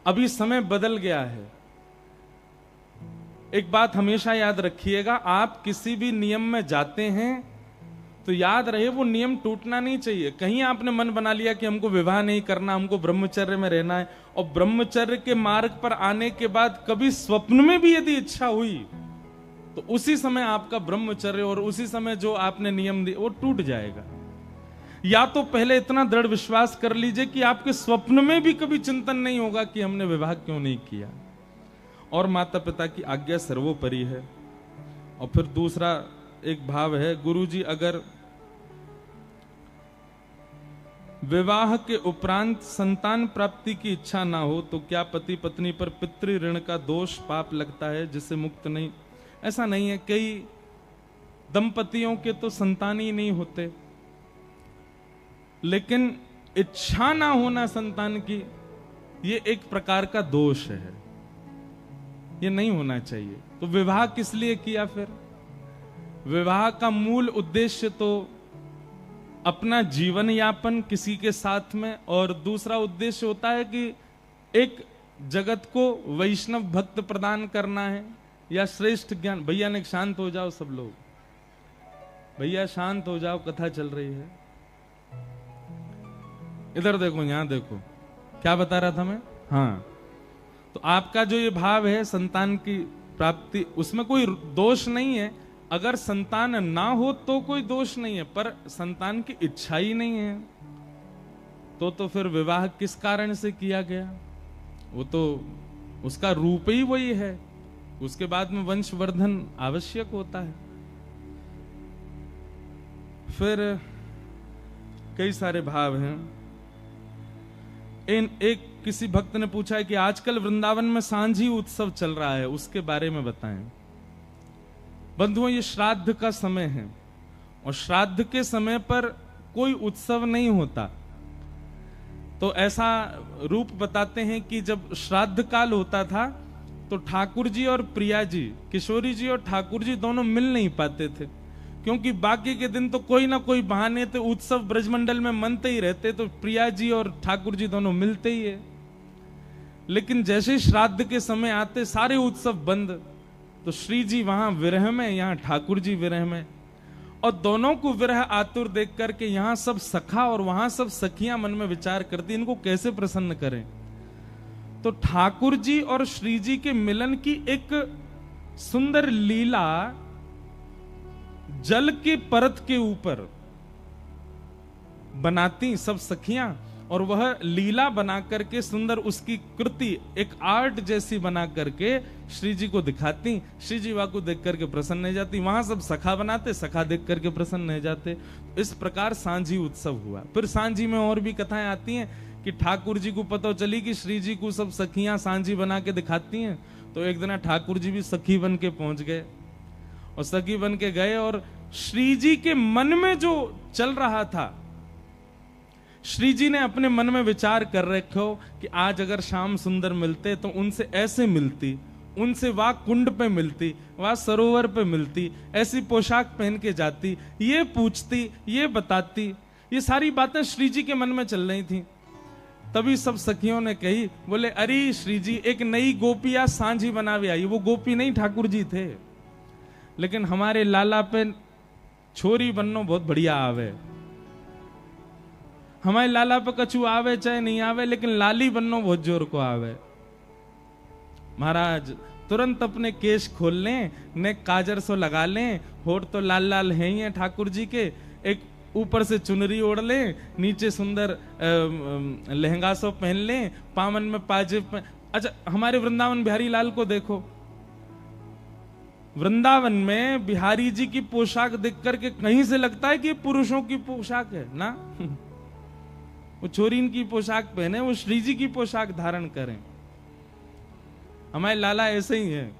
अभी समय बदल गया है। एक बात हमेशा याद रखिएगा, आप किसी भी नियम में जाते हैं तो याद रहे वो नियम टूटना नहीं चाहिए। कहीं आपने मन बना लिया कि हमको विवाह नहीं करना, हमको ब्रह्मचर्य में रहना है, और ब्रह्मचर्य के मार्ग पर आने के बाद कभी स्वप्न में भी यदि इच्छा हुई तो उसी समय आपका ब्रह्मचर्य और उसी समय जो आपने नियम दिए वो टूट जाएगा। या तो पहले इतना दृढ़ विश्वास कर लीजिए कि आपके स्वप्न में भी कभी चिंतन नहीं होगा कि हमने विवाह क्यों नहीं किया, और माता पिता की आज्ञा सर्वोपरि है। और फिर दूसरा एक भाव है, गुरुजी अगर विवाह के उपरांत संतान प्राप्ति की इच्छा ना हो तो क्या पति पत्नी पर पितृ ऋण का दोष पाप लगता है जिससे मुक्त नहीं? ऐसा नहीं है, कई दंपतियों के तो संतान ही नहीं होते, लेकिन इच्छा ना होना संतान की ये एक प्रकार का दोष है, ये नहीं होना चाहिए। तो विवाह किस लिए किया? फिर विवाह का मूल उद्देश्य तो अपना जीवन यापन किसी के साथ में, और दूसरा उद्देश्य होता है कि एक जगत को वैष्णव भक्त प्रदान करना है या श्रेष्ठ ज्ञान। भैया ने शांत हो जाओ, सब लोग भैया शांत हो जाओ, कथा चल रही है। इधर देखो, यहां देखो, क्या बता रहा था मैं? हाँ, तो आपका जो ये भाव है संतान की प्राप्ति, उसमें कोई दोष नहीं है। अगर संतान ना हो तो कोई दोष नहीं है, पर संतान की इच्छा ही नहीं है तो फिर विवाह किस कारण से किया गया? वो तो उसका रूप ही वही है, उसके बाद में वंशवर्धन आवश्यक होता है। फिर कई सारे भाव हैं। एक किसी भक्त ने पूछा है कि आजकल वृंदावन में सांझी उत्सव चल रहा है, उसके बारे में बताएं। बंधुओं, ये श्राद्ध का समय है और श्राद्ध के समय पर कोई उत्सव नहीं होता। तो ऐसा रूप बताते हैं कि जब श्राद्ध काल होता था तो ठाकुर जी और प्रिया जी, किशोरी जी और ठाकुर जी दोनों मिल नहीं पाते थे, क्योंकि बाकी के दिन तो कोई ना कोई बहाने थे, उत्सव ब्रजमंडल में मनते ही रहते, तो प्रिया जी और ठाकुर जी दोनों मिलते ही है। लेकिन जैसे श्राद्ध के समय आते सारे उत्सव बंद, तो श्री जी वहां विरह में, यहाँ ठाकुर जी विरह में, और दोनों को विरह आतुर देख करके यहाँ सब सखा और वहां सब सखियां मन में विचार करती इनको कैसे प्रसन्न करें। तो ठाकुर जी और श्री जी के मिलन की एक सुंदर लीला जल के परत के ऊपर बनाती सब सखियां, और वह लीला बना करके सुंदर उसकी कृति एक आर्ट जैसी बना करके श्री जी को दिखाती। श्री जी वहां को देख करके प्रसन्न हो जाती, वहां सब सखा बनाते, सखा देख करके प्रसन्न हो जाते। इस प्रकार सांझी उत्सव हुआ। फिर सांझी में और भी कथाएं आती हैं कि ठाकुर जी को पता चली कि श्री जी को सब सखियां सांझी बना के दिखाती हैं, तो एक दिन ठाकुर जी भी सखी बन के पहुंच गए, और सखी बन के गए, और श्री जी के मन में जो चल रहा था, श्री जी ने अपने मन में विचार कर रखो कि आज अगर श्याम सुंदर मिलते तो उनसे ऐसे मिलती, उनसे वह कुंड पे मिलती, वह सरोवर पे मिलती, ऐसी पोशाक पहन के जाती, ये पूछती, ये बताती। ये सारी बातें श्री जी के मन में चल रही थी। तभी सब सखियों ने कही, बोले अरे श्री जी, एक नई गोपिया सांझी बनावे आई। वो गोपी नहीं, ठाकुर जी थे, लेकिन हमारे लाला पे छोरी बननो बहुत बढ़िया आवे। हमारे लाला पे कछु आवे चाहे नहीं आवे, लेकिन लाली बननो बहुत जोर को आवे। महाराज तुरंत अपने केश खोल लें, ने काजर सो लगा लें, होठ तो लाल लाल है ही है ठाकुर जी के, एक ऊपर से चुनरी ओढ़ लें, नीचे सुंदर लहंगा सो पहन लें, पामन में पाजेब। अच्छा, हमारे वृंदावन बिहारी लाल को देखो, वृंदावन में बिहारी जी की पोशाक देख करके कहीं से लगता है कि ये पुरुषों की पोशाक है ना। वो छोरीन की पोशाक पहने, वो श्री जी की पोशाक धारण करें। हमारे लाला ऐसे ही है।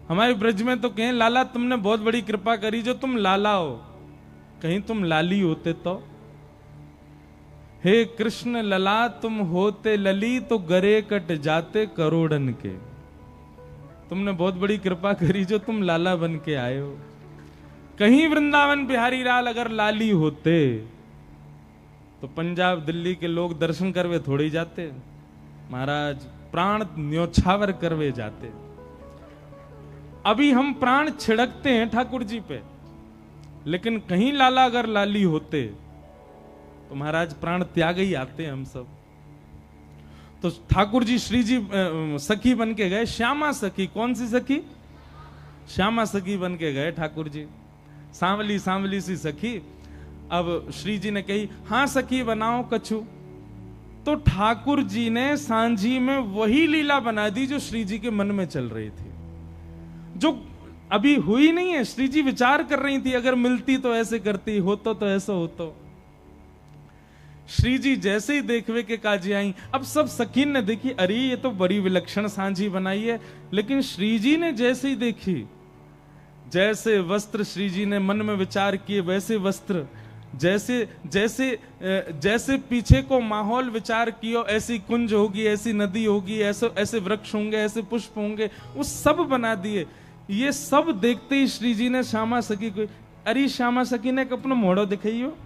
हमारे ब्रज में तो कहें, लाला तुमने बहुत बड़ी कृपा करी जो तुम लाला हो, कहीं तुम लाली होते तो। हे कृष्ण लला तुम होते लली तो गरे कट जाते करोड़न के। तुमने बहुत बड़ी कृपा करी जो तुम लाला बन के आए हो। कहीं वृंदावन बिहारी लाल अगर लाली होते तो पंजाब दिल्ली के लोग दर्शन करवे थोड़े ही जाते। महाराज प्राण न्योछावर करवे जाते। अभी हम प्राण छिड़कते हैं ठाकुर जी पे, लेकिन कहीं लाला अगर लाली होते तो महाराज प्राण त्याग ही आते हम सब। तो ठाकुर जी श्री जी सखी बन के गए, श्यामा सखी। कौन सी सखी? श्यामा सखी बन के गए ठाकुर जी, सांवली सांवली सी सखी। अब श्री जी ने कही हां सखी बनाओ कछु, तो ठाकुर जी ने सांझी में वही लीला बना दी जो श्री जी के मन में चल रही थी, जो अभी हुई नहीं है। श्री जी विचार कर रही थी, अगर मिलती तो ऐसे करती, होतो तो ऐसा होतो। श्री जी जैसे ही देखवे के काजी आई, अब सब सखीन ने देखी, अरे ये तो बड़ी विलक्षण सांझी बनाई है। लेकिन श्री जी ने जैसे ही देखी, जैसे वस्त्र श्री जी ने मन में विचार किए वैसे वस्त्र, जैसे जैसे जैसे पीछे को माहौल विचार किया, ऐसी कुंज होगी, ऐसी नदी होगी, ऐसे ऐसे वृक्ष होंगे, ऐसे पुष्प होंगे, वो सब बना दिए। ये सब देखते ही श्री जी ने श्यामा सखी को, अरे श्यामा सखी ने अपना मोड़ो दिखाइयो।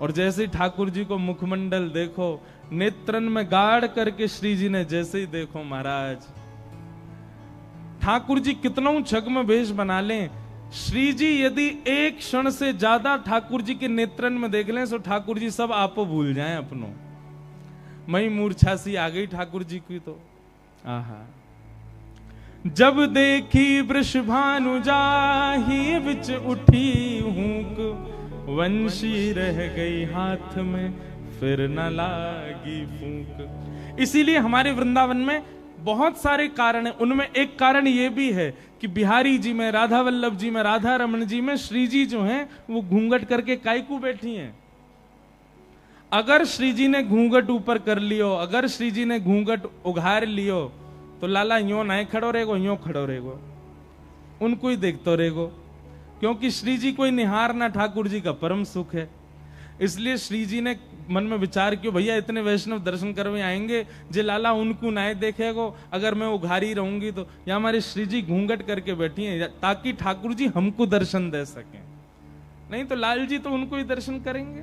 और जैसे ठाकुर जी को मुखमंडल देखो, नेत्रन में गाड़ करके श्री जी ने जैसे ही देखो महाराज, ठाकुर जी कितना छग्म वेश बना लें, श्री जी यदि एक क्षण से ज्यादा ठाकुर जी के नेत्रन में देख लें तो ठाकुर जी सब आपो भूल जाएं अपनो। मई मूर्छा सी आ गई ठाकुर जी की तो। आहा, जब देखी वृषभानु जाही, बिच उठी हूक, वंशी रह गई हाथ में, फिर न लागी फूंक। इसीलिए हमारे वृंदावन में बहुत सारे कारण हैं। उनमें एक कारण यह भी है कि बिहारी जी में, राधा वल्लभ जी में, राधा रमन जी में श्री जी जो हैं वो घूंघट करके कायकू बैठी हैं। अगर श्री जी ने घूंघट ऊपर कर लियो, अगर श्री जी ने घूंघट उघार लियो, तो लाला यो ना खड़ो रहेगो, यो खड़ो रहेगो, उनको ही देखते रहेगो। क्योंकि श्री जी कोई निहारना ठाकुर जी का परम सुख है। इसलिए श्री जी ने मन में विचार किया, भैया इतने वैष्णव दर्शन करवे आएंगे, जे लाला उनको ना देखेगो, अगर मैं उघारी रहूंगी तो। या हमारे श्री जी घूंघट करके बैठी हैं ताकि ठाकुर जी हमको दर्शन दे सकें, नहीं तो लाल जी तो उनको ही दर्शन करेंगे।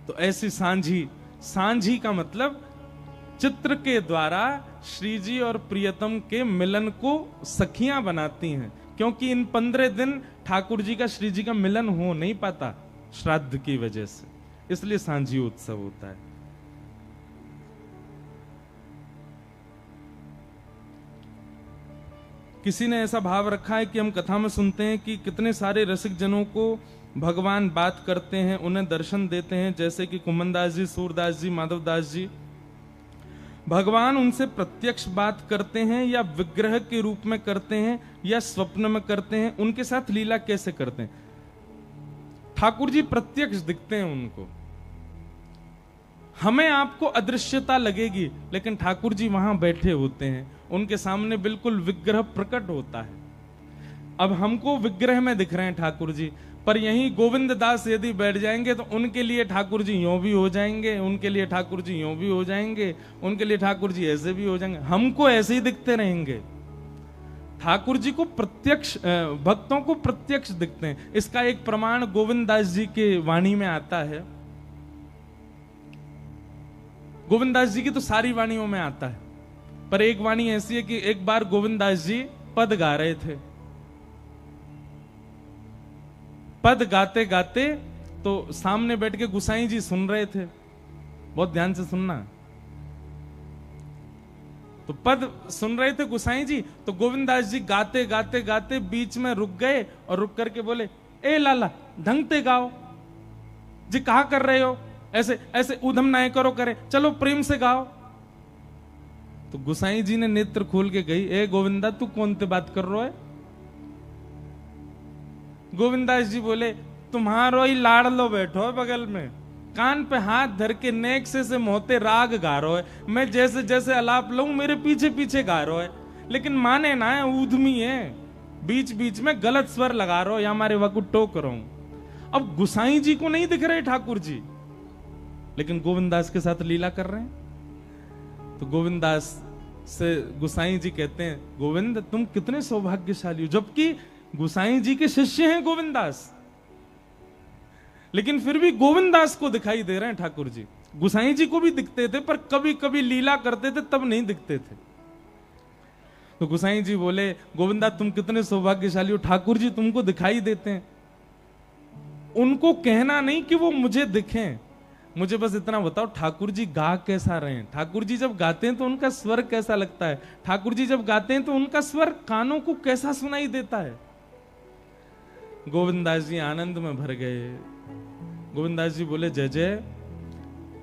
तो ऐसी सांझी, सांझी का मतलब चित्र के द्वारा श्री जी और प्रियतम के मिलन को सखियां बनाती हैं। क्योंकि इन 15 दिन ठाकुर जी का श्री जी का मिलन हो नहीं पाता श्राद्ध की वजह से, इसलिए सांझी उत्सव होता है। किसी ने ऐसा भाव रखा है कि हम कथा में सुनते हैं कि कितने सारे रसिक जनों को भगवान बात करते हैं, उन्हें दर्शन देते हैं, जैसे कि कुमनदास जी, सूरदास जी, माधवदास जी। भगवान उनसे प्रत्यक्ष बात करते हैं या विग्रह के रूप में करते हैं या स्वप्न में करते हैं, उनके साथ लीला कैसे करते हैं? ठाकुर जी प्रत्यक्ष दिखते हैं उनको। हमें आपको अदृश्यता लगेगी, लेकिन ठाकुर जी वहां बैठे होते हैं, उनके सामने बिल्कुल विग्रह प्रकट होता है। अब हमको विग्रह में दिख रहे हैं ठाकुर जी, पर यहीं गोविंद दास यदि बैठ जाएंगे तो उनके लिए ठाकुर जी यूं भी हो जाएंगे, उनके लिए ठाकुर जी यूं भी हो जाएंगे, उनके लिए ठाकुर जी ऐसे भी हो जाएंगे, हमको ऐसे ही दिखते रहेंगे। ठाकुर जी को प्रत्यक्ष, भक्तों को प्रत्यक्ष दिखते हैं। इसका एक प्रमाण गोविंद दास जी के वाणी में आता है। गोविंद दास जी की तो सारी वाणियों में आता है, पर एक वाणी ऐसी है कि एक बार गोविंद दास जी पद गा रहे थे। पद गाते गाते तो सामने बैठ के गुसाई जी सुन रहे थे, बहुत ध्यान से सुनना। तो पद सुन रहे थे गुसाई जी, तो गोविंदास जी गाते गाते गाते बीच में रुक गए और रुक करके बोले, ए लाला ढंग से गाओ जी, कहा कर रहे हो, ऐसे ऐसे उधम ना करो, करे चलो प्रेम से गाओ। तो गुसाई जी ने नेत्र खोल के गई, ए गोविंदा तू कौन से बात कर रहा है? गोविंदास जी बोले, तुम्हारो ही लाड़ लो बैठो है बगल में, कान पे हाथ धर के नेक से मोहते राग गा रो है, मैं जैसे जैसे अलाप लूं मेरे पीछे पीछे गा रो है, लेकिन माने ना है, ऊधमी है, बीच बीच में गलत स्वर लगा रो या हमारे वकु टोक रहा हूं। अब गुसाई जी को नहीं दिख रहे ठाकुर जी, लेकिन गोविंदास के साथ लीला कर रहे हैं। तो गोविंदास से गुसाई जी कहते हैं, गोविंद तुम कितने सौभाग्यशाली हो, जबकि गुसाई जी के शिष्य हैं गोविंदास। लेकिन फिर भी गोविंद दास को दिखाई दे रहे हैं ठाकुर जी। गुसाई जी को भी दिखते थे, पर कभी कभी लीला करते थे तब नहीं दिखते थे। तो गुसाई जी बोले, गोविंदा तुम कितने सौभाग्यशाली हो, ठाकुर जी तुमको दिखाई देते हैं। उनको कहना नहीं कि वो मुझे दिखें, मुझे बस इतना बताओ ठाकुर जी गा कैसा रहे हैं। ठाकुर जी जब गाते हैं तो उनका स्वर कैसा लगता है, ठाकुर जी जब गाते हैं तो उनका स्वर कानों को कैसा सुनाई देता है। गोविंदास जी आनंद में भर गए। गोविंदास जी बोले, जय जय,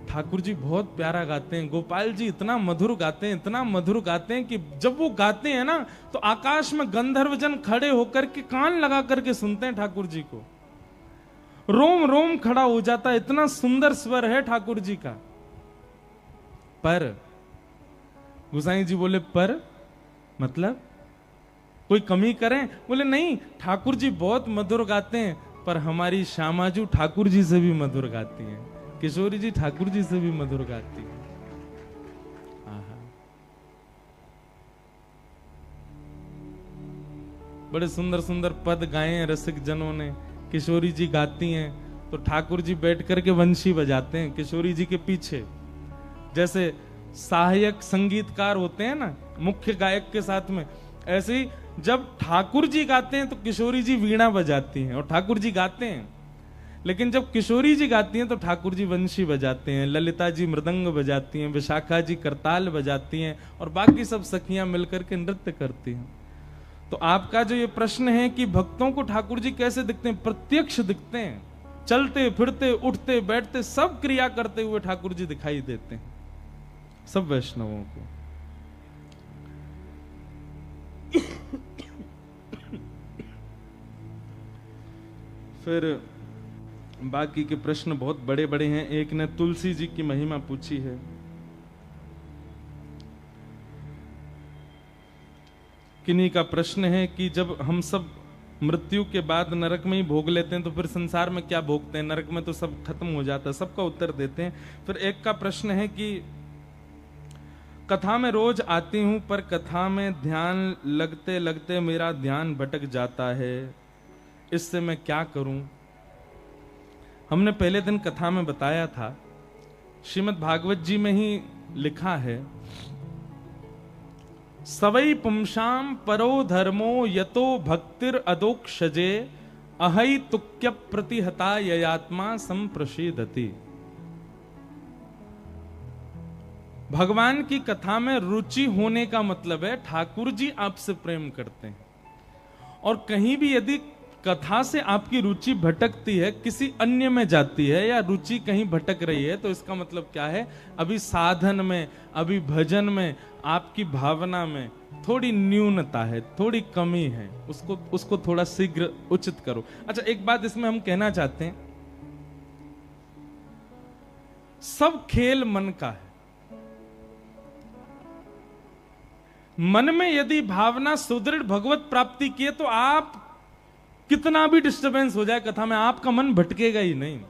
ठाकुर जी बहुत प्यारा गाते हैं, गोपाल जी इतना मधुर गाते हैं, इतना मधुर गाते हैं कि जब वो गाते हैं ना तो आकाश में गंधर्वजन खड़े होकर के कान लगा करके सुनते हैं ठाकुर जी को, रोम रोम खड़ा हो जाता है, इतना सुंदर स्वर है ठाकुर जी का। पर गुसाई जी बोले, पर मतलब कोई कमी करें? बोले नहीं, ठाकुर जी बहुत मधुर गाते हैं, पर हमारी श्यामाजू ठाकुर जी से भी मधुर गाती हैं, किशोरी जी ठाकुर जी से भी मधुर गाती है। बड़े सुंदर सुंदर पद गाए हैं रसिक जनों ने। किशोरी जी गाती हैं तो ठाकुर जी बैठ करके वंशी बजाते हैं किशोरी जी के पीछे। जैसे सहायक संगीतकार होते हैं ना मुख्य गायक के साथ में, ऐसे ही जब ठाकुर जी गाते हैं तो किशोरी जी वीणा बजाती हैं और ठाकुर जी गाते हैं। लेकिन जब किशोरी जी गाती हैं तो ठाकुर जी वंशी बजाते हैं, ललिता जी मृदंग बजाती हैं, विशाखा जी करताल बजाती हैं और बाकी सब सखियां मिलकर के नृत्य करती हैं। तो आपका जो ये प्रश्न है कि भक्तों को ठाकुर जी कैसे दिखते हैं, प्रत्यक्ष दिखते हैं। चलते फिरते उठते बैठते सब क्रिया करते हुए ठाकुर जी दिखाई देते हैं सब वैष्णवों को। फिर बाकी के प्रश्न बहुत बड़े बड़े हैं। एक ने तुलसी जी की महिमा पूछी है। किन्हीं का प्रश्न है कि जब हम सब मृत्यु के बाद नरक में ही भोग लेते हैं तो फिर संसार में क्या भोगते हैं, नरक में तो सब खत्म हो जाता है। सबका उत्तर देते हैं। फिर एक का प्रश्न है कि कथा में रोज आती हूं पर कथा में ध्यान लगते लगते मेरा ध्यान भटक जाता है, इससे मैं क्या करूं? हमने पहले दिन कथा में बताया था, श्रीमद् भागवत जी में ही लिखा है, सवै पुंसाम परो धर्मो यतो भक्तिर अदोक्षजे अहै तुक्य प्रतिहता ययात्मा संप्रसीदति। भगवान की कथा में रुचि होने का मतलब है ठाकुर जी आपसे प्रेम करते हैं। और कहीं भी यदि कथा से आपकी रुचि भटकती है, किसी अन्य में जाती है या रुचि कहीं भटक रही है, तो इसका मतलब क्या है, अभी साधन में, अभी भजन में, आपकी भावना में थोड़ी न्यूनता है, थोड़ी कमी है। उसको थोड़ा शीघ्र उचित करो। अच्छा, एक बात इसमें हम कहना चाहते हैं, सब खेल मन का है। मन में यदि भावना सुदृढ़ भगवत प्राप्ति की है तो आप कितना भी डिस्टरबेंस हो जाए कथा में, आपका मन भटकेगा ही नहीं।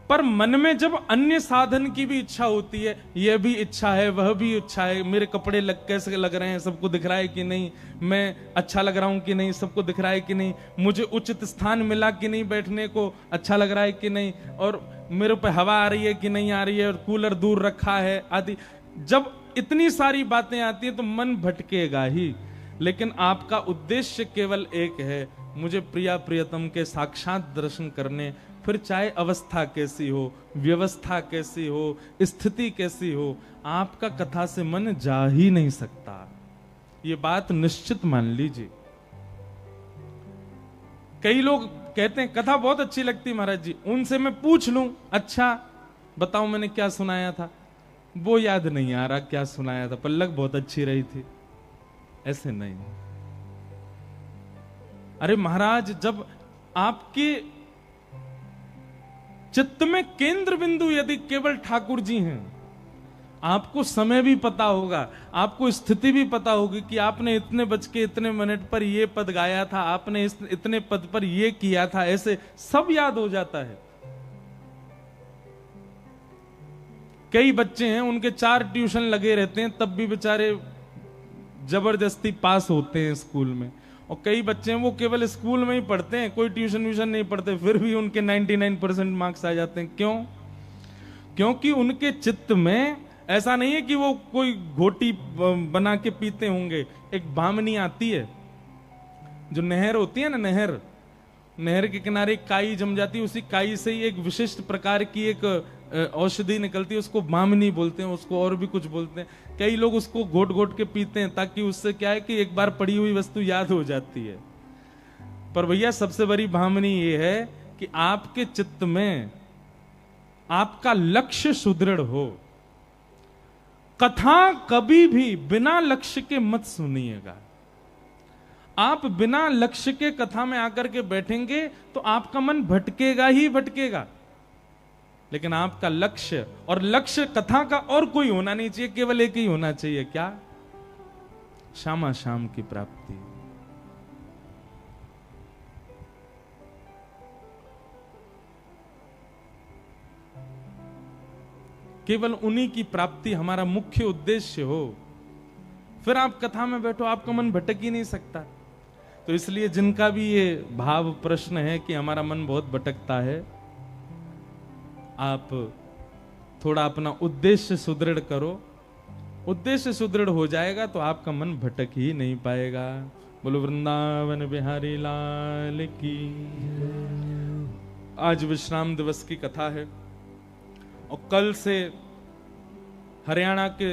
पर मन में जब अन्य साधन की भी इच्छा होती है, यह भी इच्छा है, वह भी इच्छा है, मेरे कपड़े कैसे लग रहे हैं, सबको दिख रहा है कि नहीं, मैं अच्छा लग रहा हूं कि नहीं, सबको दिख रहा है कि नहीं, मुझे उचित स्थान मिला कि नहीं, बैठने को अच्छा लग रहा है कि नहीं, और मेरे पे हवा आ रही है कि नहीं आ रही है, और कूलर दूर रखा है आदि। जब इतनी सारी बातें आती हैं तो मन भटकेगा ही। लेकिन आपका उद्देश्य केवल एक है, मुझे प्रिया प्रियतम के साक्षात दर्शन करने। फिर चाहे अवस्था कैसी हो, व्यवस्था कैसी हो, स्थिति कैसी हो, आपका कथा से मन जा ही नहीं सकता। ये बात निश्चित मान लीजिए। कई लोग कहते हैं कथा बहुत अच्छी लगती महाराज जी, उनसे मैं पूछ लूं, अच्छा बताओ मैंने क्या सुनाया था, वो याद नहीं आ रहा क्या सुनाया था, पल्लक बहुत अच्छी रही थी। ऐसे नहीं। अरे महाराज, जब आपके चित्त में केंद्र बिंदु यदि केवल ठाकुर जी हैं, आपको समय भी पता होगा, आपको स्थिति भी पता होगी कि आपने इतने बज के इतने मिनट पर ये पद गाया था, आपने इतने पद पर ये किया था, ऐसे सब याद हो जाता है। कई बच्चे हैं उनके 4 ट्यूशन लगे रहते हैं, तब भी बेचारे जबरदस्ती पास होते हैं स्कूल में। और कई बच्चे हैं वो केवल स्कूल में ही पढ़ते हैं, कोई ट्यूशन व्यूशन नहीं पढ़ते, फिर भी उनके 99% मार्क्स आ जाते हैं। क्यों? क्योंकि उनके चित्त में ऐसा नहीं है कि वो कोई घोटी बना के पीते होंगे। एक भामनी आती है, जो नहर होती है ना, नहर के किनारे काई जम जाती है, उसी काई से ही एक विशिष्ट प्रकार की एक औषधि निकलती है, उसको बामनी बोलते हैं, उसको और भी कुछ बोलते हैं। कई लोग उसको घोट घोट के पीते हैं, ताकि उससे क्या है कि एक बार पड़ी हुई वस्तु याद हो जाती है। पर भैया सबसे बड़ी बामनी ये है कि आपके चित्त में आपका लक्ष्य सुदृढ़ हो। कथा कभी भी बिना लक्ष्य के मत सुनिएगा। आप बिना लक्ष्य के कथा में आकर के बैठेंगे तो आपका मन भटकेगा ही भटकेगा। लेकिन आपका लक्ष्य, और लक्ष्य कथा का और कोई होना नहीं चाहिए, केवल एक ही होना चाहिए। क्या? श्यामा श्याम की प्राप्ति। केवल उन्हीं की प्राप्ति हमारा मुख्य उद्देश्य हो, फिर आप कथा में बैठो, आपका मन भटक ही नहीं सकता। तो इसलिए जिनका भी ये भाव प्रश्न है कि हमारा मन बहुत भटकता है, आप थोड़ा अपना उद्देश्य सुदृढ़ करो। उद्देश्य सुदृढ़ हो जाएगा तो आपका मन भटक ही नहीं पाएगा। बोलो वृंदावन बिहारी लाल की। आज विश्राम दिवस की कथा है और कल से हरियाणा के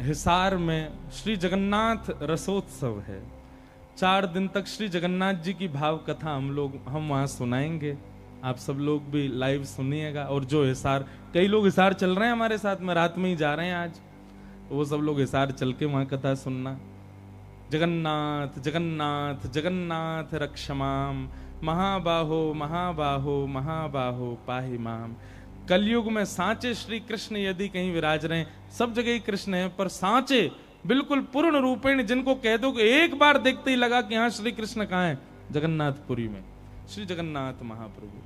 हिसार में श्री जगन्नाथ रसोत्सव है। 4 दिन तक श्री जगन्नाथ जी की भाव कथा हम वहां सुनाएंगे। आप सब लोग भी लाइव सुनिएगा। और जो हिसार, कई लोग हिसार चल रहे हैं हमारे साथ में, रात में ही जा रहे हैं आज, तो वो सब लोग हिसार चल के वहां कथा सुनना। जगन्नाथ जगन्नाथ जगन्नाथ रक्षमाम, महाबाहो महाबाहो महाबाहो पाहि माम। कलयुग में सांचे श्री कृष्ण यदि कहीं विराज रहे हैं, सब जगह ही कृष्ण है, पर सांचे बिल्कुल पूर्ण रूपेण, जिनको कह दो कि एक बार देखते ही लगा कि हाँ श्री कृष्ण कहाँ है, जगन्नाथपुरी में श्री जगन्नाथ महाप्रभु।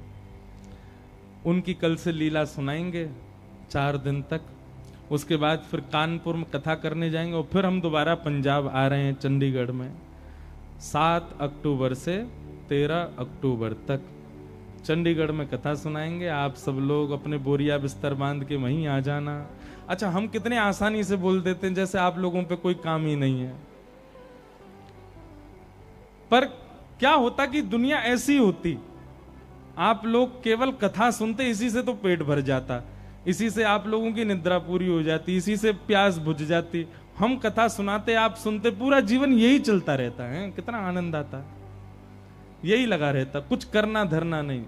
उनकी कल से लीला सुनाएंगे 4 दिन तक। उसके बाद फिर कानपुर में कथा करने जाएंगे और फिर हम दोबारा पंजाब आ रहे हैं, चंडीगढ़ में 7 अक्टूबर से 13 अक्टूबर तक चंडीगढ़ में कथा सुनाएंगे। आप सब लोग अपने बोरिया बिस्तर बांध के वहीं आ जाना। अच्छा, हम कितने आसानी से बोल देते हैं जैसे आप लोगों पे कोई काम ही नहीं है, पर क्या होता कि दुनिया ऐसी होती, आप लोग केवल कथा सुनते, इसी से तो पेट भर जाता, इसी से आप लोगों की निद्रा पूरी हो जाती, इसी से प्यास बुझ जाती। हम कथा सुनाते, आप सुनते, पूरा जीवन यही चलता रहता है। कितना आनंद आता, यही लगा रहता, कुछ करना धरना नहीं।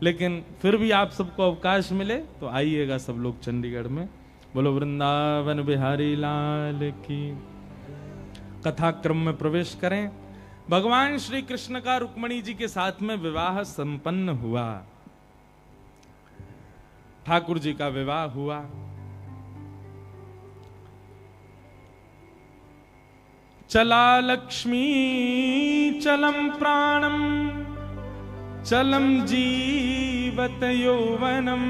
लेकिन फिर भी आप सबको अवकाश मिले तो आइएगा सब लोग चंडीगढ़ में। बोलो वृंदावन बिहारी लाल की। कथा क्रम में प्रवेश करें। भगवान श्री कृष्ण का रुक्मणी जी के साथ में विवाह संपन्न हुआ। ठाकुर जी का विवाह हुआ। चला लक्ष्मी चलम प्राणम चलम जीवत यौवनम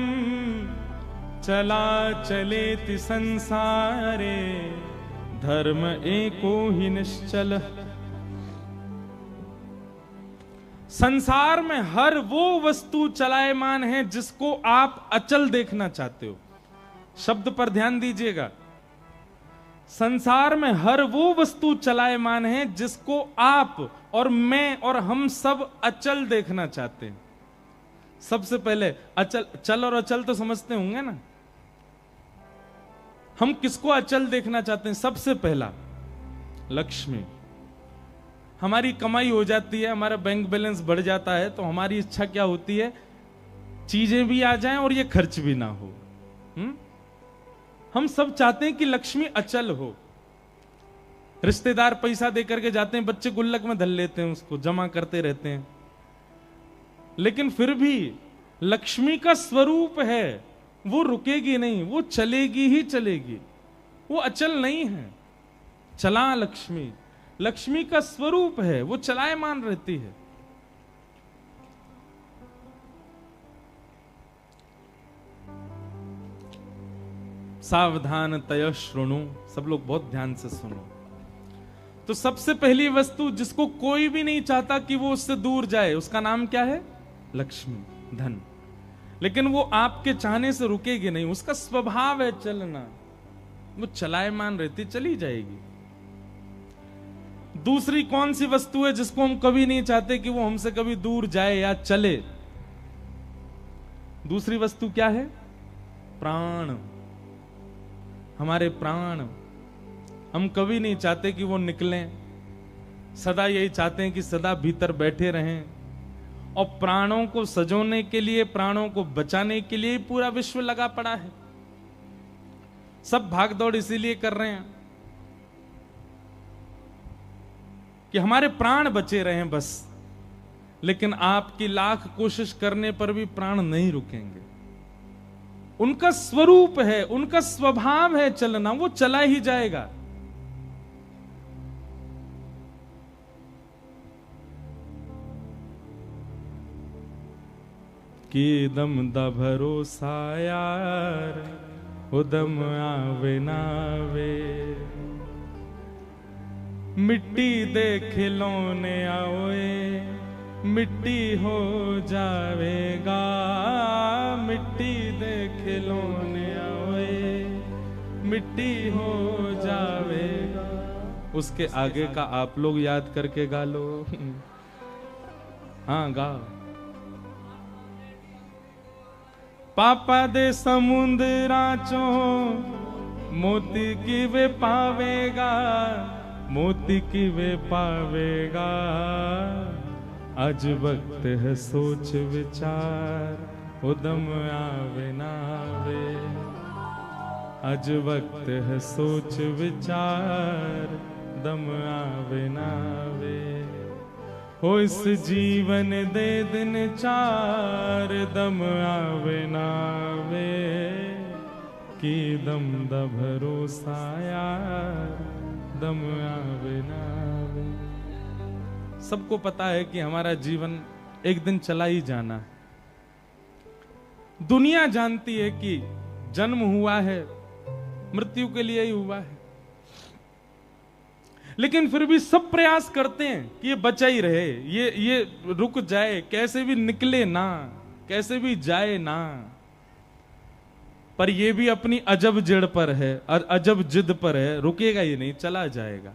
चला चलेति संसारे धर्म एको ही निश्चल। संसार में हर वो वस्तु चलायमान है जिसको आप अचल देखना चाहते हो। शब्द पर ध्यान दीजिएगा। संसार में हर वो वस्तु चलायमान है जिसको आप और मैं और हम सब अचल देखना चाहते हैं। सबसे पहले अचल, चल और अचल तो समझते होंगे ना। हम किसको अचल देखना चाहते हैं? सबसे पहला लक्ष्मी। हमारी कमाई हो जाती है, हमारा बैंक बैलेंस बढ़ जाता है, तो हमारी इच्छा क्या होती है? चीजें भी आ जाएं और ये खर्च भी ना हो। हम सब चाहते हैं कि लक्ष्मी अचल हो। रिश्तेदार पैसा देकर के जाते हैं, बच्चे गुल्लक में धर लेते हैं, उसको जमा करते रहते हैं। लेकिन फिर भी लक्ष्मी का स्वरूप है, वो रुकेगी नहीं, वो चलेगी ही चलेगी, वो अचल नहीं है। चला लक्ष्मी, लक्ष्मी का स्वरूप है, वो चलायमान रहती है। सावधान तय श्रृणु, सब लोग बहुत ध्यान से सुनो। तो सबसे पहली वस्तु जिसको कोई भी नहीं चाहता कि वो उससे दूर जाए, उसका नाम क्या है? लक्ष्मी, धन। लेकिन वो आपके चाहने से रुकेगी नहीं, उसका स्वभाव है चलना, वो चलायमान रहती, चली जाएगी। दूसरी कौन सी वस्तु है जिसको हम कभी नहीं चाहते कि वो हमसे कभी दूर जाए या चले? दूसरी वस्तु क्या है? प्राण। हमारे प्राण हम कभी नहीं चाहते कि वो निकलें, सदा यही चाहते हैं कि सदा भीतर बैठे रहें। और प्राणों को सजोने के लिए, प्राणों को बचाने के लिए पूरा विश्व लगा पड़ा है। सब भागदौड़ इसीलिए कर रहे हैं कि हमारे प्राण बचे रहें बस। लेकिन आपकी लाख कोशिश करने पर भी प्राण नहीं रुकेंगे। उनका स्वरूप है, उनका स्वभाव है चलना, वो चला ही जाएगा। कि दम दा भरोसा यार, उदम आवे नावे, मिट्टी दे खिलौने आओए, मिट्टी हो जावेगा, मिट्टी दे खिलौने आओए, मिट्टी हो जावेगा। उसके आगे का आप लोग याद करके गा लो। हाँ गाओ। पापा दे समुंदरा चो मोती की वे पावेगा, मोती की वे पावेगा। आज वक्त है सोच विचार, उदम आवे नावे। आज वक्त है सोच विचार, दम आवे नावे। हो इस जीवन दे दिन चार, दम आवे नावे। कि दम दा भरोसा यार, दम आवे नावे। सबको पता है कि हमारा जीवन एक दिन चला ही जाना है। दुनिया जानती है कि जन्म हुआ है मृत्यु के लिए ही हुआ है, लेकिन फिर भी सब प्रयास करते हैं कि ये बचा ही रहे, ये रुक जाए, कैसे भी निकले ना, कैसे भी जाए ना। पर ये भी अपनी अजब जिद पर है, अजब जिद पर है, रुकेगा ही नहीं, चला जाएगा।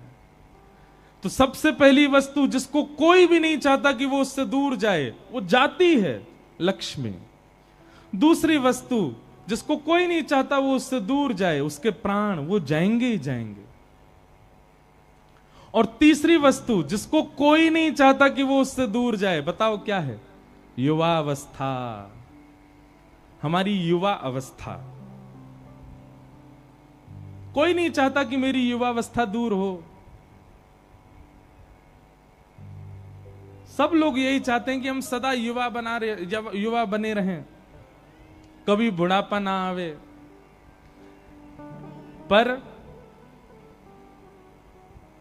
तो सबसे पहली वस्तु जिसको कोई भी नहीं चाहता कि वो उससे दूर जाए, वो जाती है, लक्ष्मी। दूसरी वस्तु जिसको कोई नहीं चाहता वो उससे दूर जाए, उसके प्राण, वो जाएंगे ही जाएंगे। और तीसरी वस्तु जिसको कोई नहीं चाहता कि वो उससे दूर जाए, बताओ क्या है? युवावस्था, हमारी युवा अवस्था। कोई नहीं चाहता कि मेरी युवावस्था दूर हो। सब लोग यही चाहते हैं कि हम सदा युवा बने रहें, कभी बुढ़ापा ना आवे। पर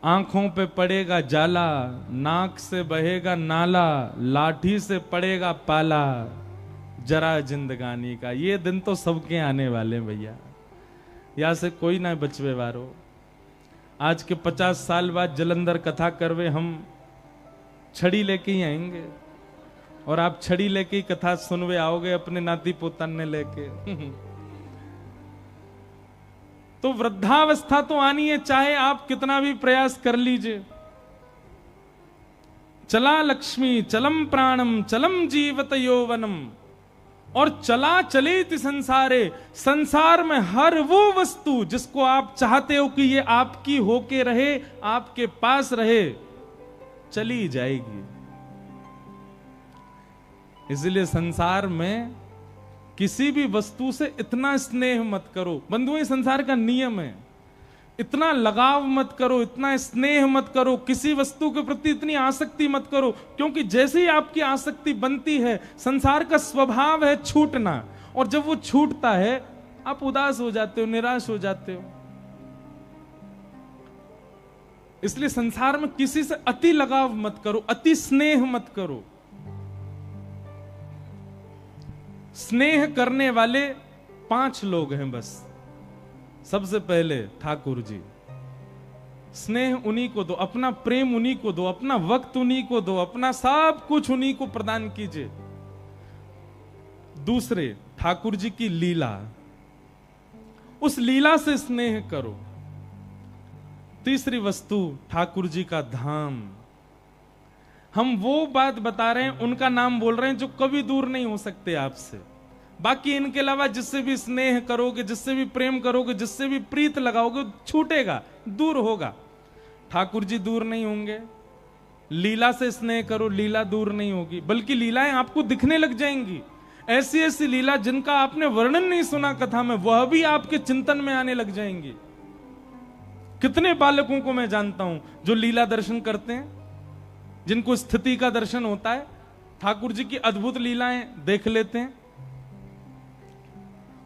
आंखों पे पड़ेगा जाला, नाक से बहेगा नाला, लाठी से पड़ेगा पाला, जरा जिंदगानी का। ये दिन तो सबके आने वाले भैया, यहां से कोई ना बचवे वारो। आज के 50 साल बाद जलंधर कथा करवे हम छड़ी लेके ही आएंगे, और आप छड़ी लेके ही कथा सुनवे आओगे अपने नाती पोताने लेके। तो वृद्धावस्था तो आनी है, चाहे आप कितना भी प्रयास कर लीजिए। चला लक्ष्मी चलम प्राणम, चलम जीवत यौवनम। और चला चलेति संसारे, संसार में हर वो वस्तु जिसको आप चाहते हो कि ये आपकी होके रहे, आपके पास रहे, चली जाएगी। इसलिए संसार में किसी भी वस्तु से इतना स्नेह मत करो। बंधुओं, संसार का नियम है, इतना लगाव मत करो, इतना स्नेह मत करो, किसी वस्तु के प्रति इतनी आसक्ति मत करो। क्योंकि जैसे ही आपकी आसक्ति बनती है, संसार का स्वभाव है छूटना, और जब वो छूटता है आप उदास हो जाते हो, निराश हो जाते हो। इसलिए संसार में किसी से अति लगाव मत करो, अति स्नेह मत करो। स्नेह करने वाले 5 लोग हैं बस। सबसे पहले ठाकुर जी, स्नेह उन्हीं को दो, अपना प्रेम उन्हीं को दो, अपना वक्त उन्हीं को दो, अपना सब कुछ उन्हीं को प्रदान कीजिए। दूसरे, ठाकुर जी की लीला, उस लीला से स्नेह करो। तीसरी वस्तु, ठाकुर जी का धाम। हम वो बात बता रहे हैं, उनका नाम बोल रहे हैं जो कभी दूर नहीं हो सकते आपसे। बाकी इनके अलावा जिससे भी स्नेह करोगे, जिससे भी प्रेम करोगे, जिससे भी प्रीत लगाओगे, छूटेगा, दूर होगा। ठाकुर जी दूर नहीं होंगे। लीला से स्नेह करो, लीला दूर नहीं होगी, बल्कि लीलाएं आपको दिखने लग जाएंगी। ऐसी ऐसी लीला जिनका आपने वर्णन नहीं सुना कथा में, वह भी आपके चिंतन में आने लग जाएंगी। कितने बालकों को मैं जानता हूं जो लीला दर्शन करते हैं, जिनको स्थिति का दर्शन होता है, ठाकुर जी की अद्भुत लीलाएं देख लेते हैं।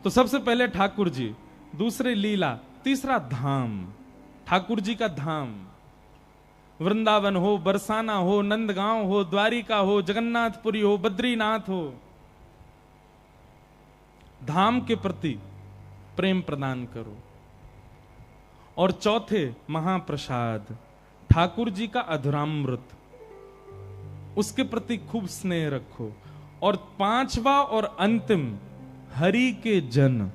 तो सबसे पहले ठाकुर जी, दूसरे लीला, तीसरा धाम, ठाकुर जी का धाम। वृंदावन हो, बरसाना हो, नंदगांव हो, द्वारिका हो, जगन्नाथपुरी हो, बद्रीनाथ हो, धाम के प्रति प्रेम प्रदान करो। और चौथे, महाप्रसाद, ठाकुर जी का अधुरामृत, उसके प्रति खूब स्नेह रखो। और पांचवा और अंतिम, हरि के जन,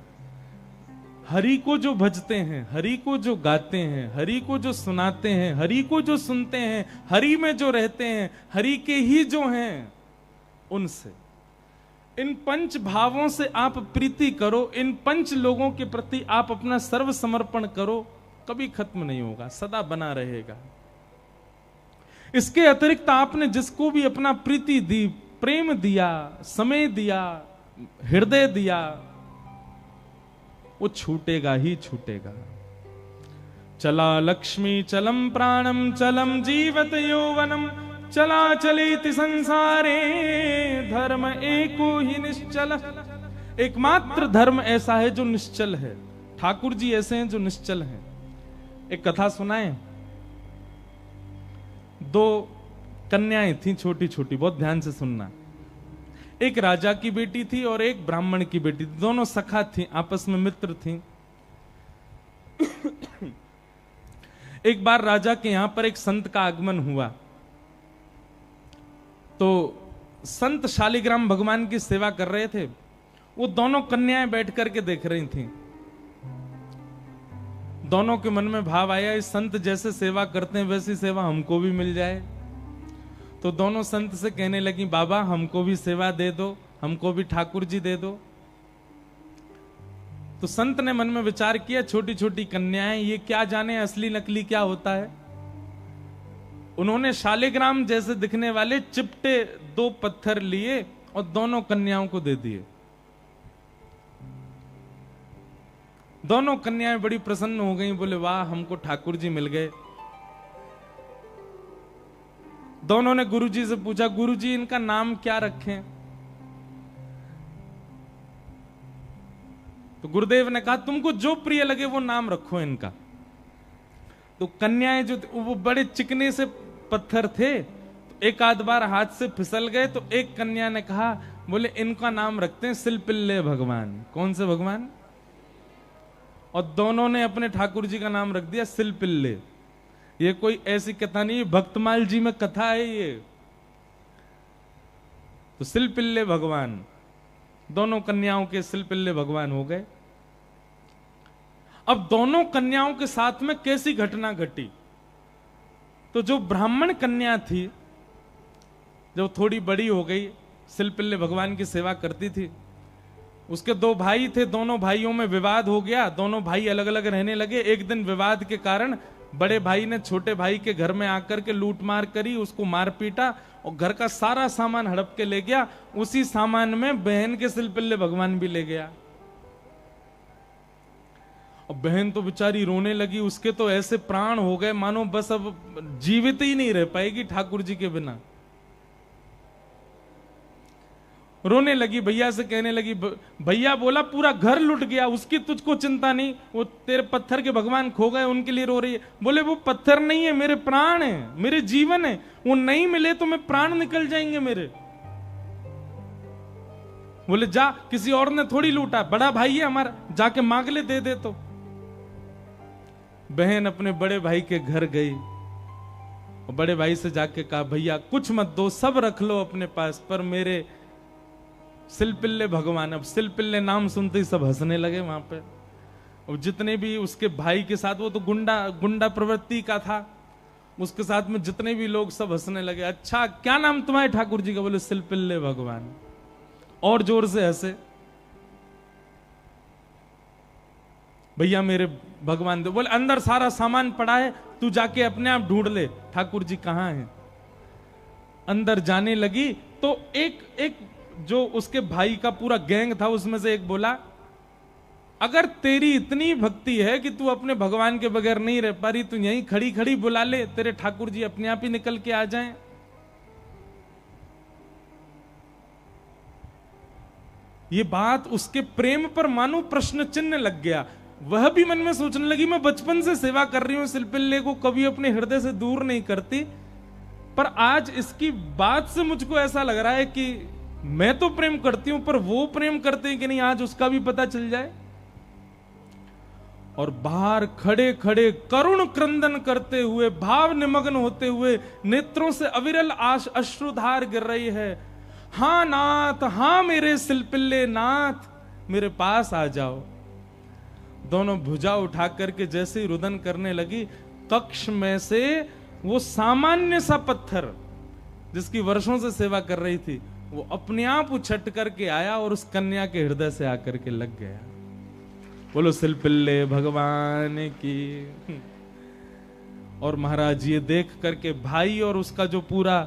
हरि को जो भजते हैं, हरि को जो गाते हैं, हरि को जो सुनाते हैं, हरि को जो सुनते हैं, हरि में जो रहते हैं, हरि के ही जो हैं, उनसे, इन पंच भावों से आप प्रीति करो। इन पंच लोगों के प्रति आप अपना सर्व समर्पण करो, कभी खत्म नहीं होगा, सदा बना रहेगा। इसके अतिरिक्त आपने जिसको भी अपना प्रीति दी, प्रेम दिया, समय दिया, हृदय दिया, वो छूटेगा ही छूटेगा। चला लक्ष्मी चलम प्राणम चलम जीवत यौवनम चला चलेति संसारे धर्म एको ही निश्चल। एकमात्र धर्म ऐसा है जो निश्चल है। ठाकुर जी ऐसे हैं जो निश्चल हैं। एक कथा सुनाएं। दो कन्याएं थी छोटी छोटी, बहुत ध्यान से सुनना। एक राजा की बेटी थी और एक ब्राह्मण की बेटी थी। दोनों सखा थी, आपस में मित्र थी। एक बार राजा के यहां पर एक संत का आगमन हुआ, तो संत शालिग्राम भगवान की सेवा कर रहे थे। वो दोनों कन्याएं बैठ करके देख रही थी। दोनों के मन में भाव आया, इस संत जैसे सेवा करते हैं वैसी सेवा हमको भी मिल जाए। तो दोनों संत से कहने लगी, बाबा हमको भी सेवा दे दो, हमको भी ठाकुर जी दे दो। तो संत ने मन में विचार किया, छोटी छोटी कन्याएं, ये क्या जाने असली नकली क्या होता है। उन्होंने शालिग्राम जैसे दिखने वाले चिपटे दो पत्थर लिए और दोनों कन्याओं को दे दिए। दोनों कन्याएं बड़ी प्रसन्न हो गईं, बोले वाह हमको ठाकुर जी मिल गए। दोनों ने गुरुजी से पूछा, गुरुजी इनका नाम क्या रखें? तो गुरुदेव ने कहा, तुमको जो प्रिय लगे वो नाम रखो इनका। तो कन्याएं जो वो बड़े चिकने से पत्थर थे, तो एक आध बार हाथ से फिसल गए। तो एक कन्या ने कहा, बोले इनका नाम रखते हैं सिलपिल्ले भगवान। कौन से भगवान? और दोनों ने अपने ठाकुर जी का नाम रख दिया सिलपिल्ले। ये कोई ऐसी कथा नहीं, भक्तमाल जी में कथा है ये। तो सिलपिल्ले भगवान, दोनों कन्याओं के सिलपिल्ले भगवान हो गए। अब दोनों कन्याओं के साथ में कैसी घटना घटी? तो जो ब्राह्मण कन्या थी, जब थोड़ी बड़ी हो गई, सिलपिल्ले भगवान की सेवा करती थी। उसके दो भाई थे, दोनों भाइयों में विवाद हो गया। दोनों भाई अलग अलग रहने लगे। एक दिन विवाद के कारण बड़े भाई ने छोटे भाई के घर में आकर के लूट मार करी, उसको मार पीटा और घर का सारा सामान हड़प के ले गया। उसी सामान में बहन के सिलपिल्ले भगवान भी ले गया। और बहन तो बेचारी रोने लगी। उसके तो ऐसे प्राण हो गए मानो बस अब जीवित ही नहीं रह पाएगी ठाकुर जी के बिना। रोने लगी, भैया से कहने लगी, भैया बोला पूरा घर लुट गया, उसकी तुझको चिंता नहीं, वो तेरे पत्थर के भगवान खो गए उनके लिए रो रही है। बोले वो पत्थर नहीं है, मेरे प्राण है, मेरे जीवन है। वो नहीं मिले तो मैं प्राण निकल जाएंगे मेरे। बोले जा, किसी और ने थोड़ी लूटा, बड़ा भाई है हमारा, जाके मांग ले, दे दे। तो बहन अपने बड़े भाई के घर गई और बड़े भाई से जाके कहा, भैया कुछ मत दो, सब रख लो अपने पास, पर मेरे सिलपिल्ले भगवान। अब सिलपिल्ले नाम सुनते ही सब हंसने लगे वहां पे। और जितने भी उसके भाई के साथ, वो तो गुंडा प्रवृत्ति का था, उसके साथ में जितने भी लोग सब हंसने लगे। अच्छा क्या नाम तुम्हारे ठाकुर जी का? बोले सिलपिल्ले भगवान। और जोर से हंसे। भैया मेरे भगवान दे। बोले अंदर सारा सामान पड़ा है, तू जाके अपने आप ढूंढ ले ठाकुर जी कहां हैं। अंदर जाने लगी तो एक जो उसके भाई का पूरा गैंग था, उसमें से एक बोला, अगर तेरी इतनी भक्ति है कि तू अपने भगवान के बगैर नहीं रह पा रही, तू यहीं खड़ी खड़ी बुला ले, तेरे ठाकुर जी अपने आप ही निकल के आ जाएं। ये बात उसके प्रेम पर मानो प्रश्न चिन्ह लग गया। वह भी मन में सोचने लगी, मैं बचपन से सेवा कर रही हूं सिलपिल्ले को, कभी अपने हृदय से दूर नहीं करती, पर आज इसकी बात से मुझको ऐसा लग रहा है कि मैं तो प्रेम करती हूं, पर वो प्रेम करते हैं कि नहीं, आज उसका भी पता चल जाए। और बाहर खड़े खड़े करुण क्रंदन करते हुए, भाव निमग्न होते हुए, नेत्रों से अविरल अश्रुधार गिर रही है। हां नाथ, हां मेरे सिलपिल्ले नाथ, मेरे पास आ जाओ। दोनों भुजा उठा करके जैसे ही रुदन करने लगी, कक्ष में से वो सामान्य सा पत्थर जिसकी वर्षों से सेवा कर रही थी, वो अपने आप उछट करके आया और उस कन्या के हृदय से आकर के लग गया। बोलो सिलपिल्ले भगवान की। और महाराज ये देख करके भाई और उसका जो पूरा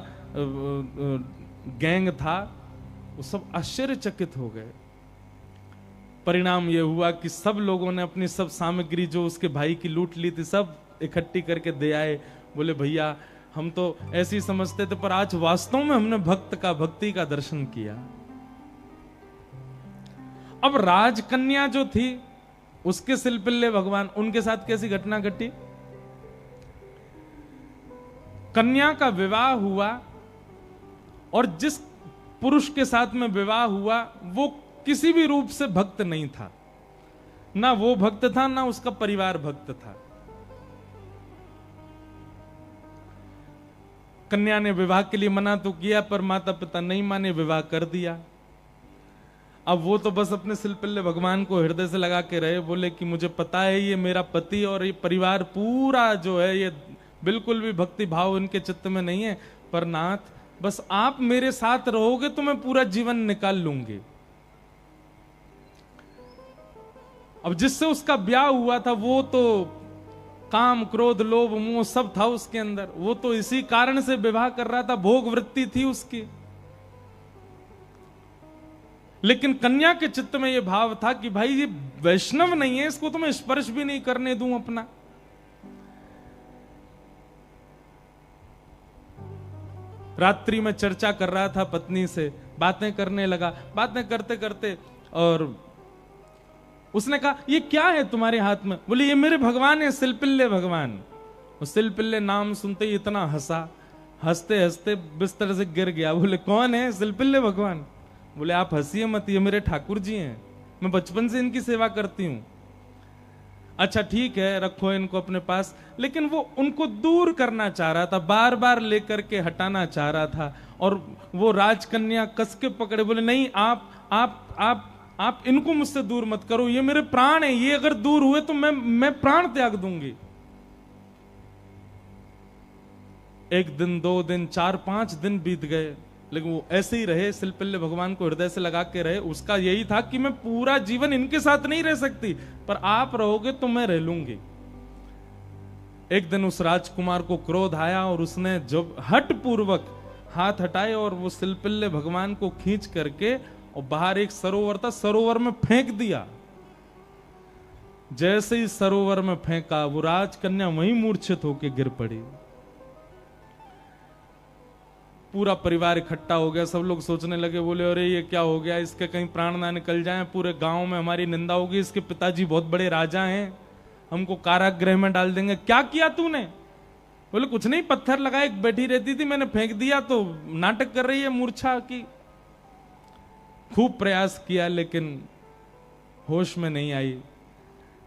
गैंग था, वो सब आश्चर्यचकित हो गए। परिणाम ये हुआ कि सब लोगों ने अपनी सब सामग्री जो उसके भाई की लूट ली थी, सब इकट्ठी करके दे आए। बोले भैया हम तो ऐसे ही समझते थे, पर आज वास्तव में हमने भक्ति का दर्शन किया। अब राजकन्या जो थी, उसके सिलपिल्ले भगवान, उनके साथ कैसी घटना घटी? कन्या का विवाह हुआ और जिस पुरुष के साथ में विवाह हुआ वो किसी भी रूप से भक्त नहीं था। ना वो भक्त था, ना उसका परिवार भक्त था। कन्या ने विवाह के लिए मना तो किया, पर माता पिता नहीं माने, विवाह कर दिया। अब वो तो बस अपने सिलपिल्ले भगवान को हृदय से लगा के रहे। बोले कि मुझे पता है ये मेरा पति और ये परिवार पूरा जो है, ये बिल्कुल भी भक्ति भाव इनके चित्त में नहीं है, पर नाथ बस आप मेरे साथ रहोगे तो मैं पूरा जीवन निकाल लूंगी। अब जिससे उसका ब्याह हुआ था, वो तो काम क्रोध लोभ मोह सब था उसके अंदर, वो तो इसी कारण से विवाह कर रहा था, भोग वृत्ति थी उसकी। लेकिन कन्या के चित्त में यह भाव था कि भाई ये वैष्णव नहीं है, इसको तो मैं स्पर्श भी नहीं करने दूं अपना। रात्रि में चर्चा कर रहा था पत्नी से, बातें करने लगा। बातें करते करते और उसने कहा ये क्या है तुम्हारे हाथ में? बोले ये मेरे भगवान है, सिलपिल्ले भगवान। वो सिलपिल्ले नाम सुनते ही इतना हंसा, हंसते हंसते बिस्तर से गिर गया। बोले कौन है? सिलपिल्ले भगवान। बोले आप हंसिए मत, ये मेरे ठाकुर जी हैं, मैं बचपन से इनकी सेवा करती हूं। अच्छा ठीक है, रखो इनको अपने पास। लेकिन वो उनको दूर करना चाह रहा था, बार बार लेकर के हटाना चाह रहा था। और वो राजकन्या कस के पकड़े, बोले नहीं आप इनको मुझसे दूर मत करो, ये मेरे प्राण हैं, ये अगर दूर हुए तो मैं प्राण त्याग दूंगी। एक दिन, 2 दिन, 4-5 दिन बीत गए, लेकिन वो ऐसे ही रहे, सिलपिल्ले भगवान को हृदय से लगा के रहे। उसका यही था कि मैं पूरा जीवन इनके साथ नहीं रह सकती, पर आप रहोगे तो मैं रह लूंगी। एक दिन उस राजकुमार को क्रोध आया और उसने जब हट पूर्वक हाथ हटाए और वो सिलपिल्ले भगवान को खींच करके और बाहर एक सरोवर था, सरोवर में फेंक दिया। जैसे ही सरोवर में फेंका, वो राजकन्या वहीं मूर्छित होकर गिर पड़ी। पूरा परिवार इकट्ठा हो गया, सब लोग सोचने लगे, बोले अरे ये क्या हो गया, इसके कहीं प्राण ना निकल जाएं, पूरे गांव में हमारी निंदा होगी, इसके पिताजी बहुत बड़े राजा हैं, हमको कारागृह में डाल देंगे। क्या किया तूने? बोले कुछ नहीं, पत्थर लगाए, बैठी रहती थी, मैंने फेंक दिया तो नाटक कर रही है मूर्छा की। खूब प्रयास किया लेकिन होश में नहीं आई।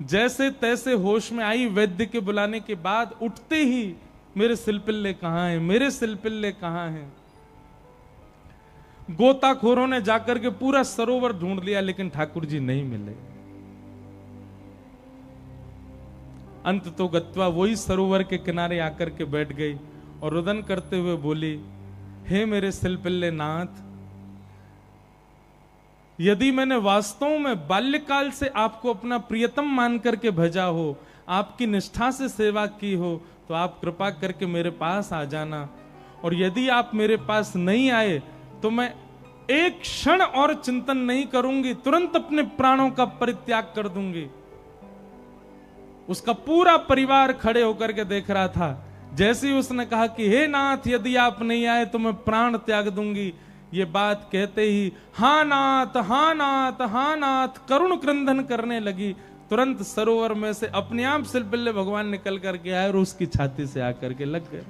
जैसे तैसे होश में आई। वैद्य के बुलाने के बाद उठते ही मेरे सिलपिल्ले कहां हैं, मेरे सिलपिल्ले कहां हैं। गोताखोरों ने जाकर के पूरा सरोवर ढूंढ लिया, लेकिन ठाकुर जी नहीं मिले। अंत तो गत्वा वही सरोवर के किनारे आकर के बैठ गई और रुदन करते हुए बोली, हे मेरे सिलपिल्ले नाथ, यदि मैंने वास्तव में बाल्यकाल से आपको अपना प्रियतम मान करके भेजा हो, आपकी निष्ठा से सेवा की हो, तो आप कृपा करके मेरे पास आ जाना। और यदि आप मेरे पास नहीं आए तो मैं एक क्षण और चिंतन नहीं करूंगी, तुरंत अपने प्राणों का परित्याग कर दूंगी। उसका पूरा परिवार खड़े होकर के देख रहा था। जैसे ही उसने कहा कि हे नाथ, यदि आप नहीं आए तो मैं प्राण त्याग दूंगी, ये बात कहते ही हा नाथ, हा नाथ, हा नाथ करुण क्रंदन करने लगी। तुरंत सरोवर में से अपने आप सिलपिल्ले भगवान निकल करके आए और उसकी छाती से आकर के लग गए।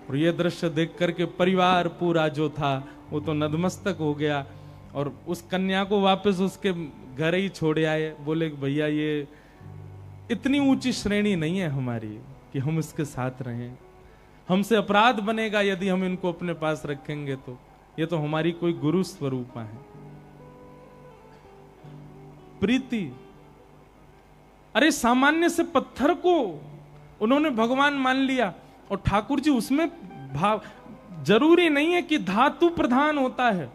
और ये दृश्य देख करके परिवार पूरा जो था वो तो नतमस्तक हो गया और उस कन्या को वापस उसके घर ही छोड़े आए। बोले भैया, ये इतनी ऊंची श्रेणी नहीं है हमारी कि हम इसके साथ रहें, हमसे अपराध बनेगा यदि हम इनको अपने पास रखेंगे। तो ये तो हमारी कोई गुरु स्वरूपा है। प्रीति, अरे सामान्य से पत्थर को उन्होंने भगवान मान लिया। और ठाकुर जी उसमें भाव, जरूरी नहीं है कि धातु प्रधान होता है,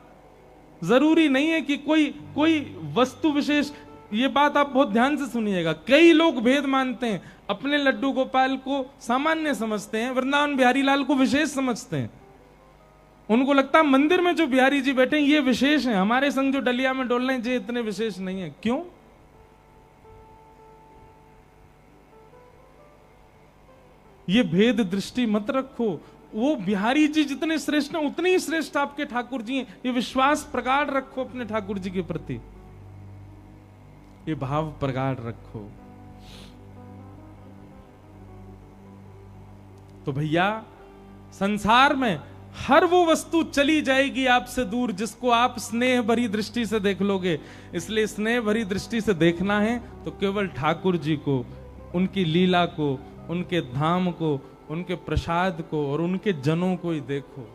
जरूरी नहीं है कि कोई वस्तु विशेष। ये बात आप बहुत ध्यान से सुनिएगा। कई लोग भेद मानते हैं, अपने लड्डू गोपाल को सामान्य समझते हैं, वृंदावन बिहारी लाल को विशेष समझते हैं। उनको लगता है मंदिर में जो बिहारी जी बैठे हैं ये विशेष हैं, हमारे संग जो डलिया में डोल रहे हैं ये इतने विशेष नहीं है। क्यों? ये भेद दृष्टि मत रखो। वो बिहारी जी जितने श्रेष्ठ हैं उतने ही श्रेष्ठ आपके ठाकुर जी हैं। ये विश्वास प्रगाढ़ रखो अपने ठाकुर जी के प्रति, ये भाव प्रगाढ़ रखो। तो भैया, संसार में हर वो वस्तु चली जाएगी आपसे दूर जिसको आप स्नेह भरी दृष्टि से देख लोगे। इसलिए स्नेह भरी दृष्टि से देखना है तो केवल ठाकुर जी को, उनकी लीला को, उनके धाम को, उनके प्रसाद को और उनके जनों को ही देखो।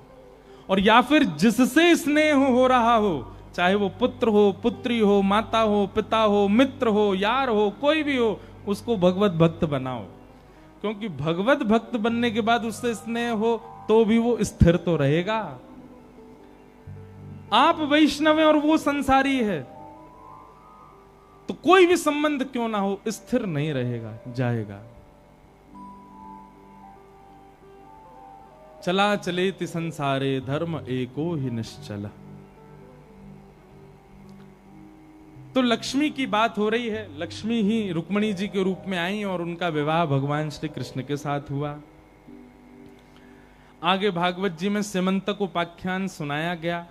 और या फिर जिससे स्नेह हो रहा हो, चाहे वो पुत्र हो, पुत्री हो, माता हो, पिता हो, मित्र हो, यार हो, कोई भी हो, उसको भगवत भक्त बनाओ। क्योंकि भगवत भक्त बनने के बाद उससे स्नेह हो तो भी वो स्थिर तो रहेगा। आप वैष्णव हैं और वो संसारी है, तो कोई भी संबंध क्यों ना हो स्थिर नहीं रहेगा, जाएगा। चला चलेति संसारे धर्म एको ही निश्चल। तो लक्ष्मी की बात हो रही है। लक्ष्मी ही रुक्मणी जी के रूप में आई और उनका विवाह भगवान श्री कृष्ण के साथ हुआ। आगे भागवत जी में सिमंतक उपाख्यान सुनाया गया।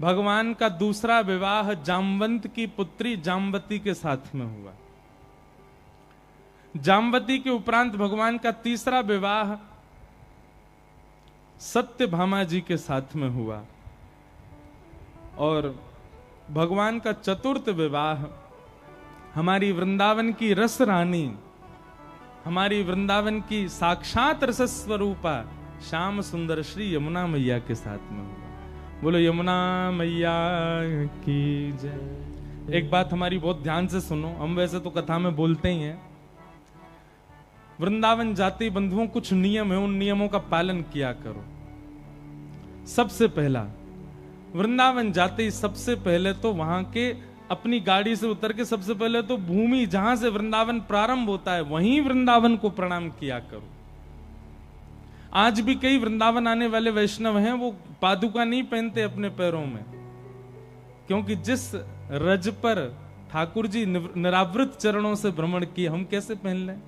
भगवान का दूसरा विवाह जामवंत की पुत्री जामवती के साथ में हुआ। जामवती के उपरांत भगवान का तीसरा विवाह सत्यभामा जी के साथ में हुआ। और भगवान का चतुर्थ विवाह हमारी वृंदावन की रस रानी, हमारी वृंदावन की साक्षात रस स्वरूपा श्याम सुंदर श्री यमुना मैया के साथ में हुआ। बोलो यमुना मैया की जय। एक बात हमारी बहुत ध्यान से सुनो, हम वैसे तो कथा में बोलते ही हैं। वृंदावन जाते बंधुओं कुछ नियम है, उन नियमों का पालन किया करो। सबसे पहला, वृंदावन जाते ही सबसे पहले तो वहां के अपनी गाड़ी से उतर के सबसे पहले तो भूमि जहां से वृंदावन प्रारंभ होता है वहीं वृंदावन को प्रणाम किया करो। आज भी कई वृंदावन आने वाले वैष्णव हैं, वो पादुका नहीं पहनते अपने पैरों में, क्योंकि जिस रज पर ठाकुर जी निरावृत चरणों से भ्रमण किए, हम कैसे पहन लें?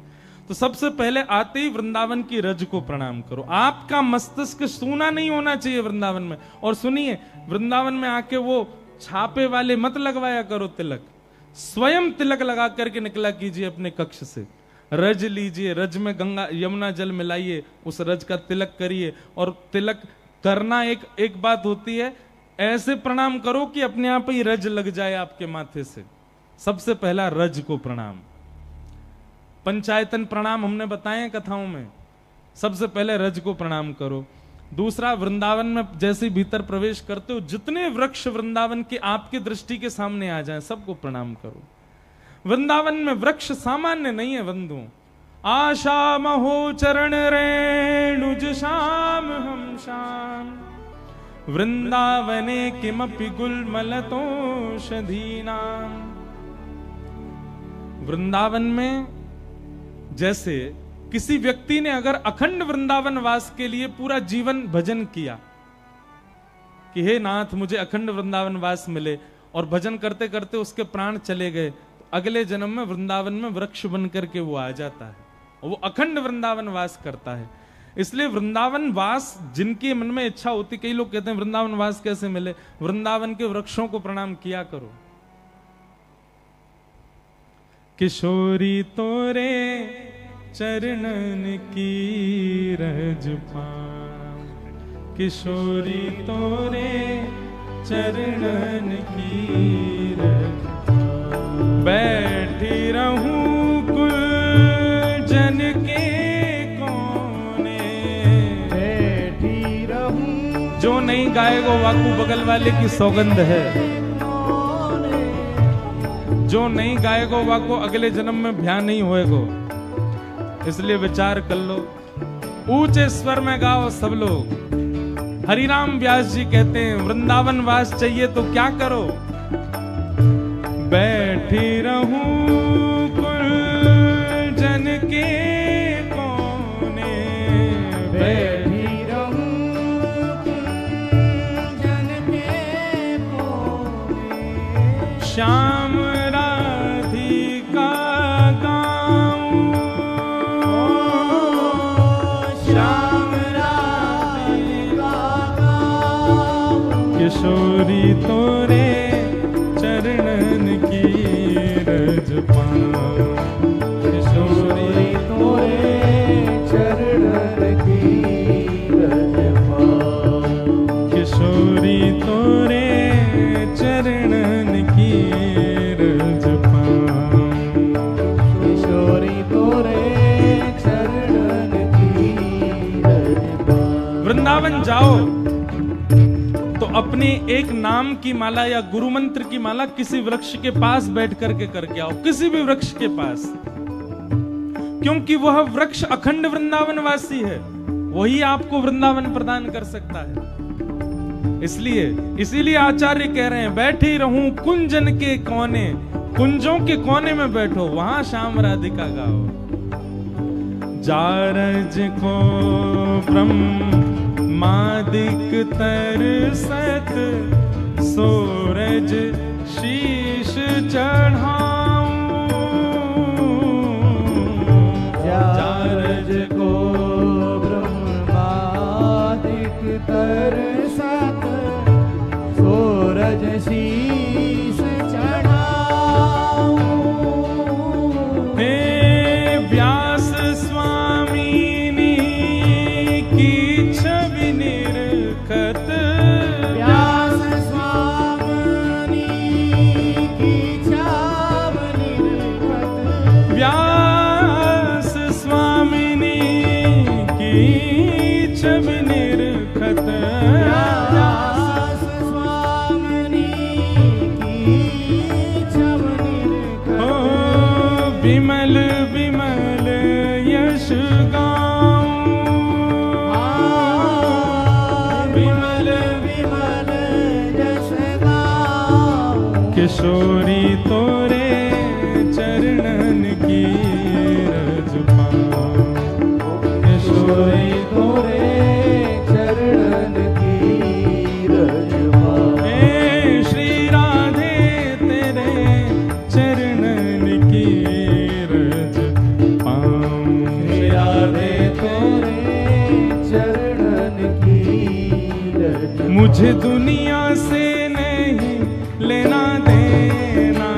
तो सबसे पहले आते ही वृंदावन की रज को प्रणाम करो। आपका मस्तिष्क सूना नहीं होना चाहिए वृंदावन में। और सुनिए, वृंदावन में आके वो छापे वाले मत लगवाया करो तिलक, स्वयं तिलक लगा करके निकला कीजिए अपने कक्ष से। रज लीजिए, रज में गंगा यमुना जल मिलाइए, उस रज का तिलक करिए। और तिलक करना एक बात होती है, ऐसे प्रणाम करो कि अपने आप ही रज लग जाए आपके माथे से। सबसे पहला रज को प्रणाम। पंचायतन प्रणाम हमने बताए कथाओं में, सबसे पहले रज को प्रणाम करो। दूसरा, वृंदावन में जैसे भीतर प्रवेश करते हो जितने वृक्ष वृंदावन के आपके दृष्टि के सामने आ जाएं सबको प्रणाम करो। वृंदावन में वृक्ष सामान्य नहीं है बंधु। आशा महो चरण रेणुज श्याम हम श्याम, वृंदावने किमपि गुलमलतोषधीनाम। वृंदावन में जैसे किसी व्यक्ति ने अगर अखंड वृंदावन वास के लिए पूरा जीवन भजन किया कि हे नाथ मुझे अखंड वृंदावन वास मिले, और भजन करते करते उसके प्राण चले गए, तो अगले जन्म में वृंदावन में वृक्ष बन करके वो आ जाता है और वो अखंड वृंदावन वास करता है। इसलिए वृंदावन वास जिनके मन में इच्छा होती, कई लोग कहते हैं वृंदावन वास कैसे मिले, वृंदावन के वृक्षों को प्रणाम किया करो। किशोरी तोरे चरणन की रज पाऊं, किशोरी तोरे चरणन की रज पाऊं। बैठी रहूं कुल जन के कोने, बैठी रहूं। जो नहीं गाएगो वाकू बगल वाले की सौगंध है, जो नहीं गाएगो वाको अगले जन्म में भ्या नहीं होएगो। इसलिए विचार कर लो, ऊंचे स्वर में गाओ सब लोग। हरिराम व्यास जी कहते हैं वृंदावन वास चाहिए तो क्या करो, बैठी रहूं कुल जन के कोने, बैठी रहूं कुल जन के कोने। श्याम राधिका गाऊं, श्याम राधिका गाऊं। किशोरी तोरे चरणन की रज पाऊं, किशोरी तोरे चरणन की रज पाऊं। किशोरी तोरे चरणन की रज पाऊं, किशोरी तोरे चरणन की रज पाऊं। वृंदावन जाओ तो अपनी एक नाम की माला या गुरु मंत्र की माला किसी वृक्ष के पास बैठ करके करके आओ, किसी भी वृक्ष के पास, क्योंकि वह वृक्ष अखंड वृंदावन वासी है, वही आपको वृंदावन प्रदान कर सकता है। इसीलिए आचार्य कह रहे हैं बैठी रहूं कुंजन के कोने, कुंजों के कोने में बैठो, वहां श्याम राधिका गाओ। जारज को ब्रह्मादिक तरसत, सूरज शीश चढ़ाऊं। जारज को ब्रह्मादिक तरसत, सूरज शीश चढ़ाऊं। हे व्यास स्वामिनी की छवि निरखत, व्यास स्वामिनी की छवि निरखत, व्यास स्वामिनी की छवि निरखत, व्यास स्वामिनी की छवि निरखत। हो विमल विमल यश गाऊं, विमल विमल यश गाऊं। किशोरी तोरे चरणन की रज पाऊं, किशोरी तोरे चरणन की रज पाऊं। हे श्री राधे तेरे चरणन की रज पाऊं, श्री राधे तेरे चरणन की रज। मुझे दुनिया से नहीं लेना देना,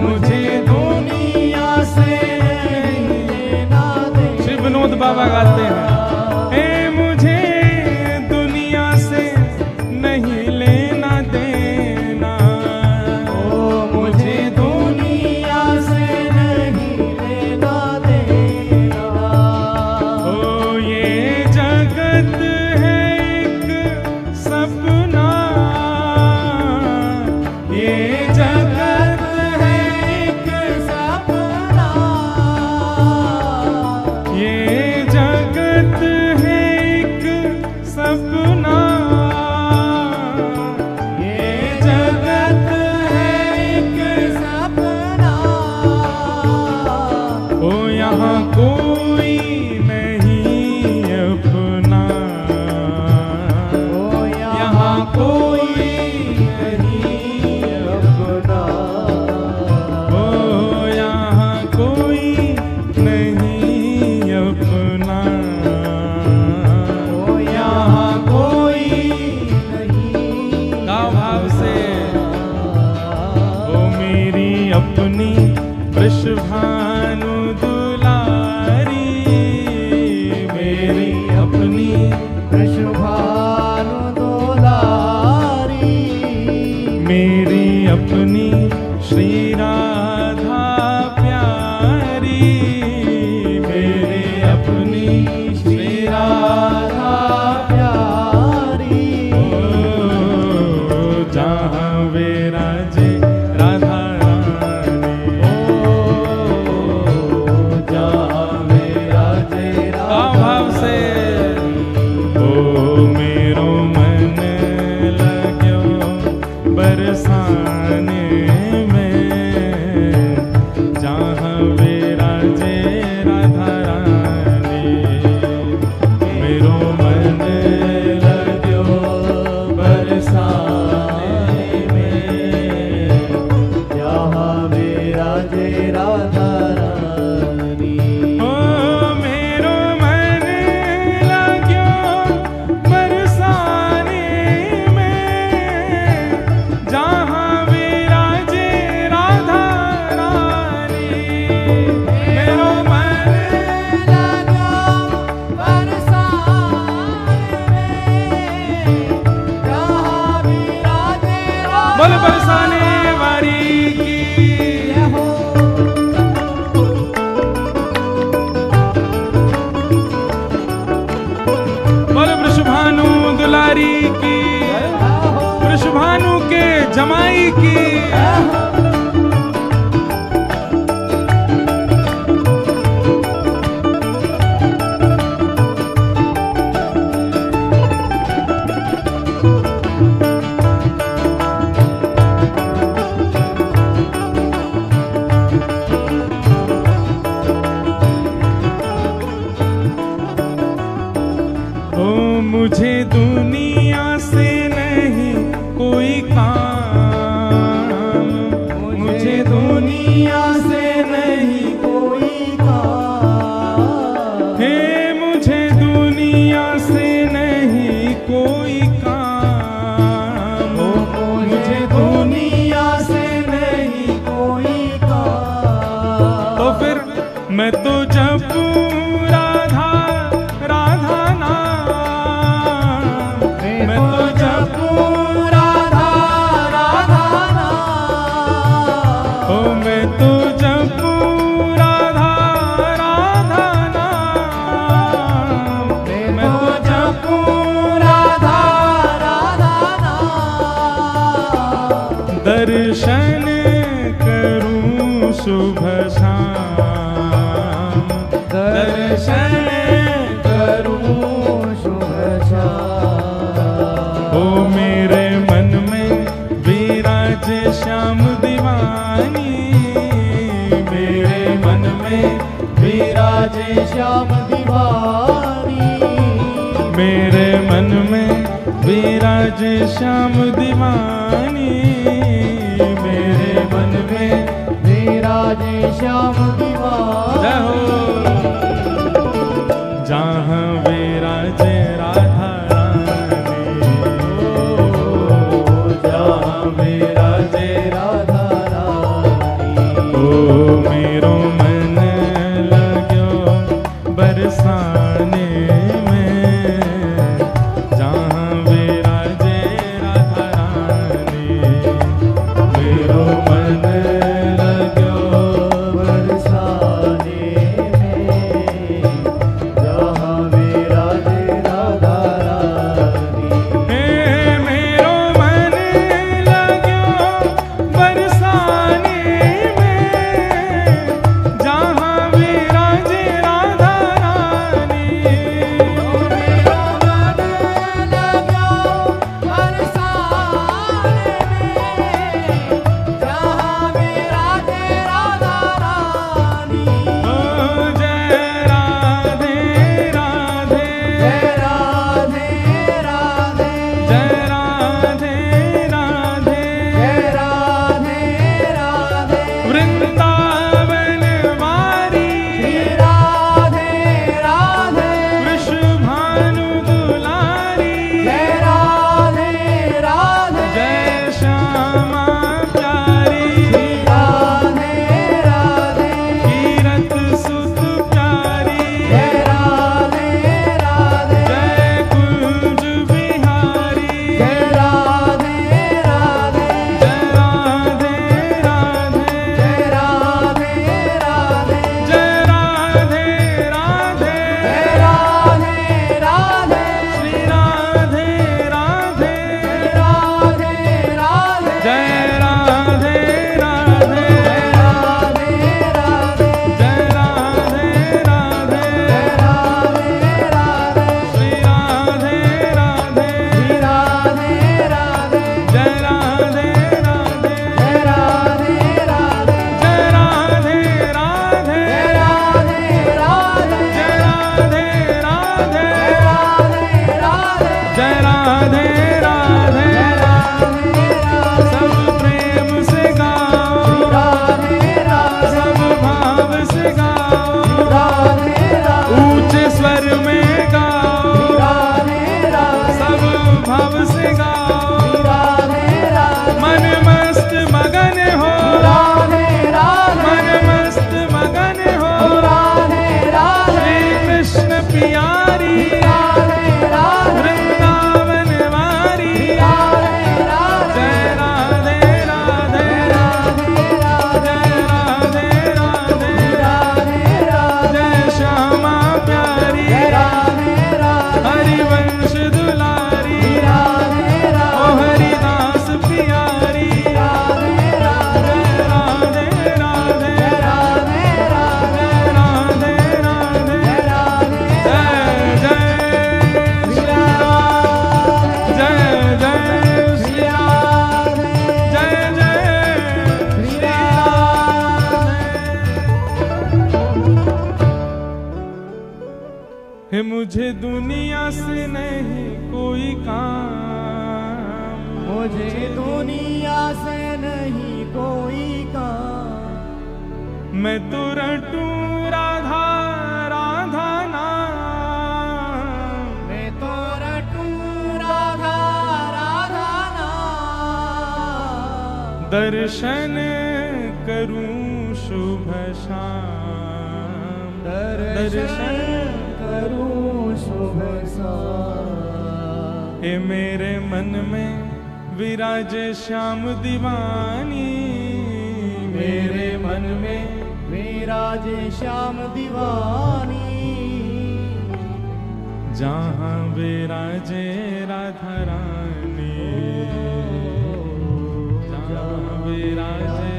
मुझे दुनिया से नहीं लेना देना। श्री विनोद बाबा गाते हैं, ए मुझे दुनिया से नहीं लेना देना, सपना, ये जगत है एक सपना, ये जगत है एक सपना, ये जगत है एक सपना, ओ यहाँ कोई नहीं अपना, ओ यहाँ कोई नहीं अपना, ओ यहाँ कोई नहीं अपना, ओ यहाँ कोई नहीं। का भाव से ओ मेरी अपनी वृषभानु दुलारी, मेरी अपनी वृषभानु दुलारी, मेरी अपनी श्री राधा प्यारी, मेरी अपनी श्री राधा प्यारी, ओ जहाँ विराजे राधा रानी, जहाँ विराजे का भाव से ओ मेरो मन लग्यो बरसाने में, जहाँ विराजे राधा रानी, मेरो मन लग्यो बरसाने में, जहाँ विराजे राधा रानी, ओ मेरो मन लाग्यो बरसाने में, जहाँ विराजे राधा रानी, मेरो मन लगा बरसाने में, जहाँ विराजे बोल बरसाने वारी की, हो। बोल वृषभानु दुलारी की, वृषभानु के जमाई की। ओ मुझे दुनिया से नहीं कोई काम, मुझे दुनिया से नहीं कोई काम, हे मुझे दुनिया से नहीं कोई काम, मुझे दुनिया से नहीं कोई काम, तो फिर मैं तो जपूं राधा राधा नाम, मैं तो जपूं राधा राधा नाम, ओ मैं तो जपूं राधा राधा नाम, मैं तो जपूं राधा राधा नाम, दर्शन करूं सुबह शाम, दर्शन करूं शुभ शाम, ओ मेरे मन में विराजे श्याम दीवानी, मेरे मन में विराजे श्याम दीवानी, मेरे मन में विराजे श्याम दीवानी, मेरे मन में विराजे श्याम दीवानी, जय हो। जहाँ विराजे राधा रानी, जहाँ विराजे राधा रानी, ओ मेरो मन लाग्यो बरसाने में, जहाँ विराजे राधा रानी, मेरो मन लाग्यो बरसाने में, मुझे दुनिया से नहीं कोई काम, मुझे दुनिया से नहीं कोई काम, मैं तो रटूं राधा राधा नाम, मैं तो रटूं राधा राधा नाम, दर्शन करूं शुभ शाम, दर्शन करूं शुभ शाम। हे मेरे मन में विराजे श्याम दीवानी, मेरे मन में विराजे श्याम दीवानी, जहाँ विराजे राधा रानी, जहाँ विराजे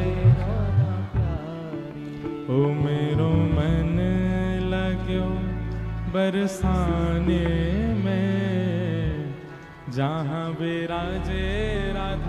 ओ मेरो मन लाग्यो बरसाने में, जहाँ विराजे राधा